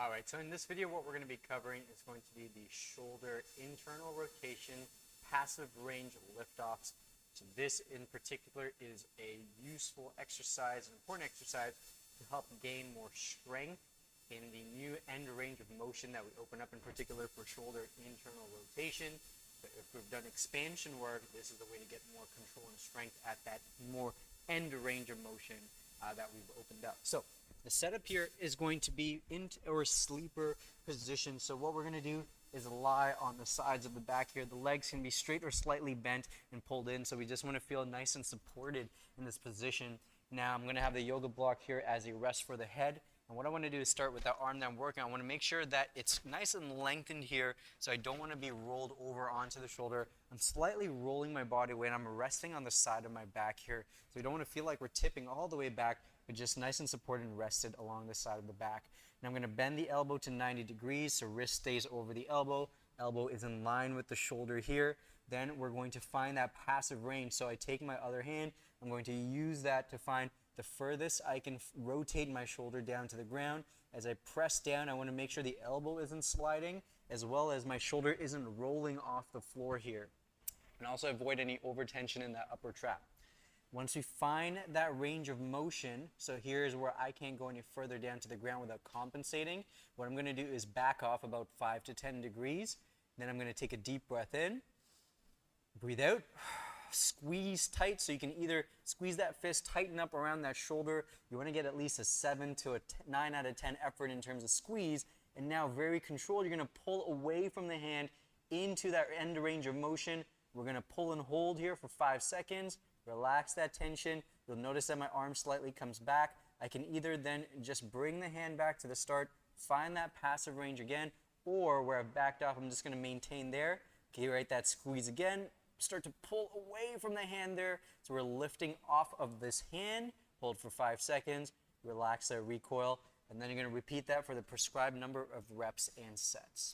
Alright, so in this video what we're going to be covering is going to be the shoulder internal rotation passive range liftoffs. So this in particular is a useful exercise, an important exercise to help gain more strength in the new end range of motion that we open up, in particular for shoulder internal rotation. So if we've done expansion work, this is the way to get more control and strength at that more end range of motion that we've opened up. So the setup here is going to be in our sleeper position. So what we're going to do is lie on the sides of the back here. The legs can be straight or slightly bent and pulled in. So we just want to feel nice and supported in this position. Now I'm going to have the yoga block here as a rest for the head. And what I want to do is start with that arm that I'm working on. I want to make sure that it's nice and lengthened here, so I don't want to be rolled over onto the shoulder. I'm slightly rolling my body weight. I'm resting on the side of my back here. So we don't want to feel like we're tipping all the way back, but just nice and supported and rested along the side of the back. Now I'm going to bend the elbow to 90 degrees, so wrist stays over the elbow. Elbow is in line with the shoulder here. Then we're going to find that passive range. So I take my other hand. I'm going to use that to find the furthest I can rotate my shoulder down to the ground. As I press down, I want to make sure the elbow isn't sliding, as well as my shoulder isn't rolling off the floor here. And also avoid any overtension in that upper trap. Once we find that range of motion, so here's where I can't go any further down to the ground without compensating, what I'm going to do is back off about 5 to 10 degrees. Then I'm going to take a deep breath in, breathe out, squeeze tight, so you can either squeeze that fist, tighten up around that shoulder. You want to get at least a 7 to a 9 out of 10 effort in terms of squeeze. And now very controlled, you're going to pull away from the hand into that end range of motion. We're going to pull and hold here for 5 seconds. Relax that tension. You'll notice that my arm slightly comes back. I can either then just bring the hand back to the start, find that passive range again, or where I've backed off, I'm just going to maintain there. Okay, right, that squeeze again. Start to pull away from the hand there. So we're lifting off of this hand. Hold for 5 seconds. Relax that recoil. And then you're going to repeat that for the prescribed number of reps and sets.